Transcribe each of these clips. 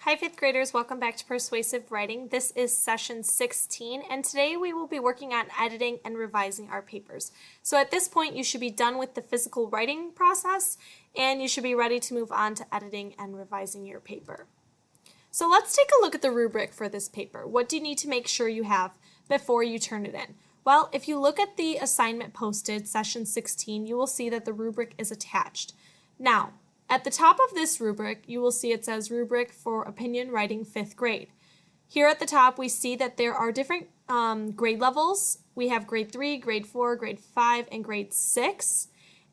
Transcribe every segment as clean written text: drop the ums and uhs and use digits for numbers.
Hi fifth graders, welcome back to Persuasive Writing. This is session 16 and today we will be working on editing and revising our papers. So at this point you should be done with the physical writing process and you should be ready to move on to editing and revising your paper. So let's take a look at the rubric for this paper. What do you need to make sure you have before you turn it in? Well, if you look at the assignment posted, session 16, you will see that the rubric is attached. Now, at the top of this rubric, you will see it says Rubric for Opinion Writing 5th grade. Here at the top, we see that there are different grade levels. We have grade 3, grade 4, grade 5, and grade 6.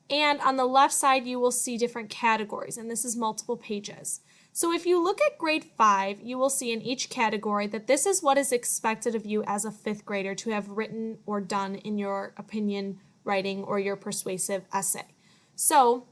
And on the left side, you will see different categories, and this is multiple pages. So if you look at grade 5, you will see in each category that this is what is expected of you as a 5th grader to have written or done in your opinion writing or your persuasive essay. So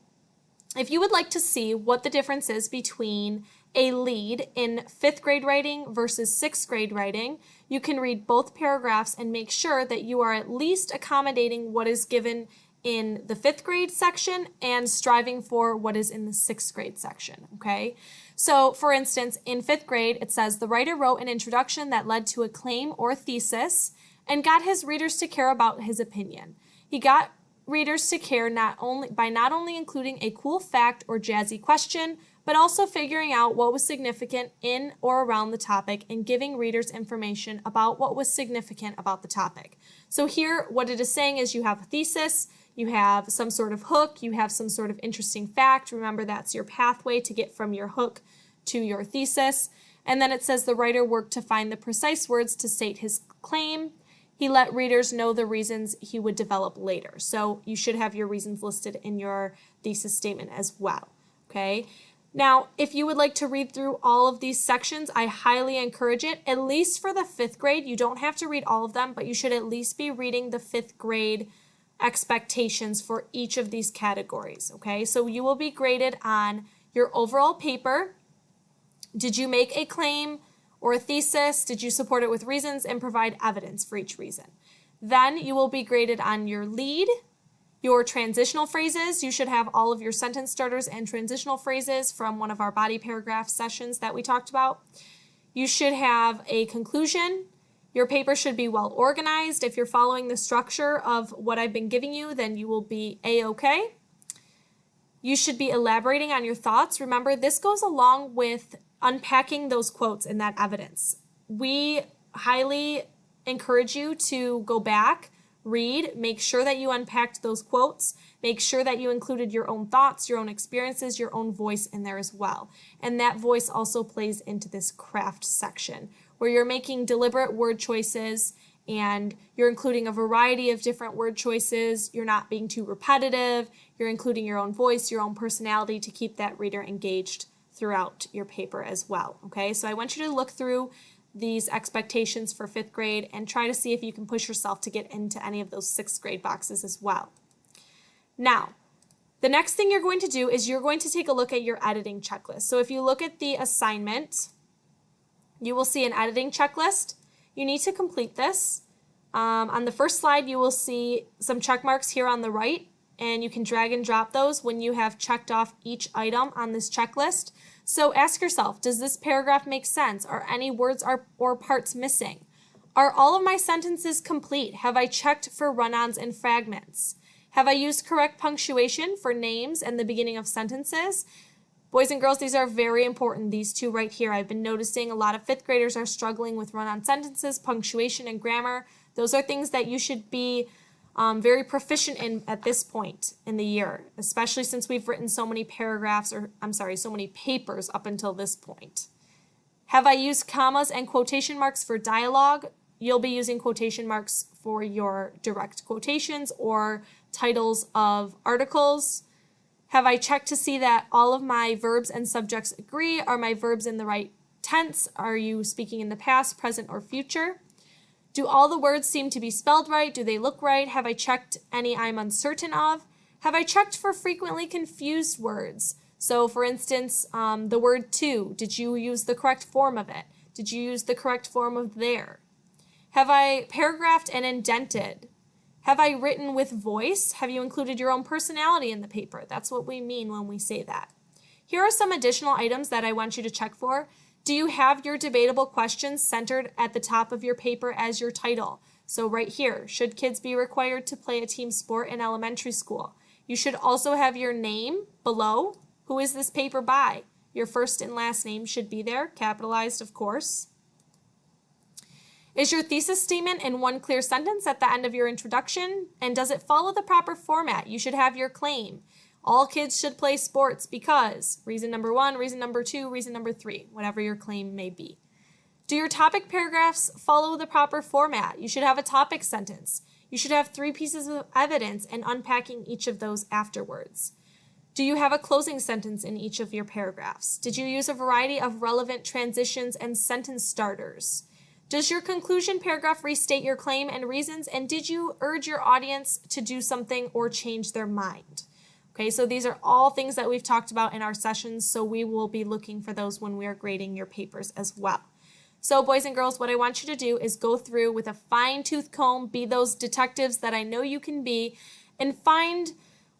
if you would like to see what the difference is between a lead in 5th grade writing versus 6th grade writing, you can read both paragraphs and make sure that you are at least accommodating what is given in the 5th grade section and striving for what is in the 6th grade section, okay? So, for instance, in 5th grade, it says, the writer wrote an introduction that led to a claim or thesis and got his readers to care about his opinion. He got readers to care not only including a cool fact or jazzy question, but also figuring out what was significant in or around the topic and giving readers information about what was significant about the topic. So here, what it is saying is you have a thesis, you have some sort of hook, you have some sort of interesting fact. Remember, that's your pathway to get from your hook to your thesis. And then it says the writer worked to find the precise words to state his claim. He let readers know the reasons he would develop later. So you should have your reasons listed in your thesis statement as well, okay? Now, if you would like to read through all of these sections, I highly encourage it, at least for the 5th grade. You don't have to read all of them, but you should at least be reading the 5th grade expectations for each of these categories, okay? So you will be graded on your overall paper. Did you make a claim or a thesis? Did you support it with reasons and provide evidence for each reason? Then you will be graded on your lead, your transitional phrases. You should have all of your sentence starters and transitional phrases from one of our body paragraph sessions that we talked about. You should have a conclusion. Your paper should be well organized. If you're following the structure of what I've been giving you, then you will be A-okay. You should be elaborating on your thoughts. Remember, this goes along with unpacking those quotes and that evidence. We highly encourage you to go back, read, make sure that you unpacked those quotes, make sure that you included your own thoughts, your own experiences, your own voice in there as well. And that voice also plays into this craft section where you're making deliberate word choices and you're including a variety of different word choices. You're not being too repetitive. You're including your own voice, your own personality to keep that reader engaged throughout your paper as well, okay? So I want you to look through these expectations for 5th grade and try to see if you can push yourself to get into any of those 6th grade boxes as well. Now, the next thing you're going to do is you're going to take a look at your editing checklist. So if you look at the assignment, you will see an editing checklist. You need to complete this. On the first slide, you will see some check marks here on the right, and you can drag and drop those when you have checked off each item on this checklist. So ask yourself, does this paragraph make sense? Are any words or parts missing? Are all of my sentences complete? Have I checked for run-ons and fragments? Have I used correct punctuation for names and the beginning of sentences? Boys and girls, these are very important, these two right here. I've been noticing a lot of 5th graders are struggling with run-on sentences, punctuation, and grammar. Those are things that you should be very proficient in at this point in the year, especially since we've written so many so many papers up until this point. Have I used commas and quotation marks for dialogue? You'll be using quotation marks for your direct quotations or titles of articles. Have I checked to see that all of my verbs and subjects agree? Are my verbs in the right tense? Are you speaking in the past, present, or future? Do all the words seem to be spelled right? Do they look right? Have I checked any I'm uncertain of? Have I checked for frequently confused words? So for instance, the word to, did you use the correct form of it? Did you use the correct form of there? Have I paragraphed and indented? Have I written with voice? Have you included your own personality in the paper? That's what we mean when we say that. Here are some additional items that I want you to check for. Do you have your debatable questions centered at the top of your paper as your title? So right here, should kids be required to play a team sport in elementary school? You should also have your name below. Who is this paper by? Your first and last name should be there, capitalized, of course. Is your thesis statement in one clear sentence at the end of your introduction? And does it follow the proper format? You should have your claim. All kids should play sports because reason number 1, reason number 2, reason number 3, whatever your claim may be. Do your topic paragraphs follow the proper format? You should have a topic sentence. You should have 3 pieces of evidence and unpacking each of those afterwards. Do you have a closing sentence in each of your paragraphs? Did you use a variety of relevant transitions and sentence starters? Does your conclusion paragraph restate your claim and reasons? And did you urge your audience to do something or change their mind? Okay, so these are all things that we've talked about in our sessions, so we will be looking for those when we are grading your papers as well. So boys and girls, what I want you to do is go through with a fine-tooth comb, be those detectives that I know you can be, and find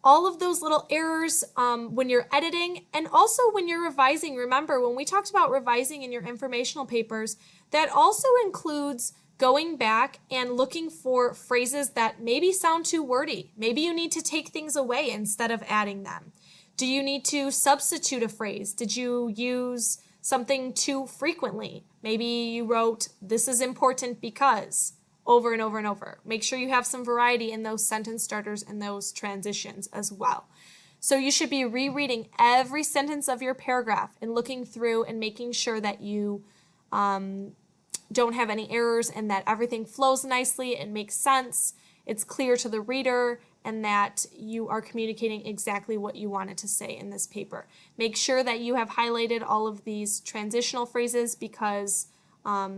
all of those little errors when you're editing and also when you're revising. Remember, when we talked about revising in your informational papers, that also includes going back and looking for phrases that maybe sound too wordy. Maybe you need to take things away instead of adding them. Do you need to substitute a phrase? Did you use something too frequently? Maybe you wrote, "This is important because," over and over and over. Make sure you have some variety in those sentence starters and those transitions as well. So you should be rereading every sentence of your paragraph and looking through and making sure that you don't have any errors and that everything flows nicely and makes sense, it's clear to the reader, and that you are communicating exactly what you wanted to say in this paper. Make sure that you have highlighted all of these transitional phrases because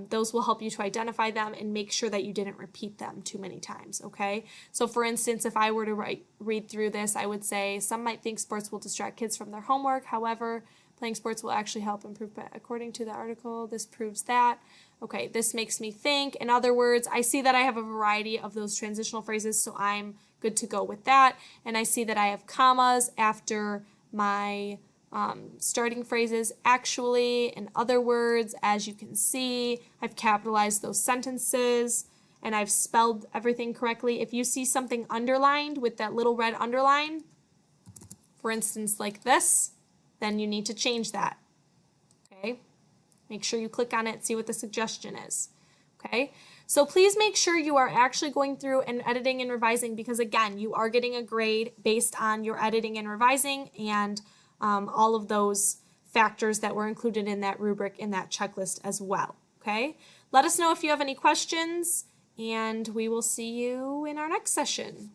those will help you to identify them and make sure that you didn't repeat them too many times, okay? So for instance, if I were to read through this, I would say, some might think sports will distract kids from their homework. However, playing sports will actually help improve, but according to the article, this proves that. Okay, this makes me think. In other words, I see that I have a variety of those transitional phrases, so I'm good to go with that. And I see that I have commas after my starting phrases. Actually, in other words, as you can see, I've capitalized those sentences and I've spelled everything correctly. If you see something underlined with that little red underline, for instance, like this, then you need to change that, okay? Make sure you click on it, see what the suggestion is, okay? So please make sure you are actually going through and editing and revising because, again, you are getting a grade based on your editing and revising and all of those factors that were included in that rubric, in that checklist as well, okay? Let us know if you have any questions, and we will see you in our next session.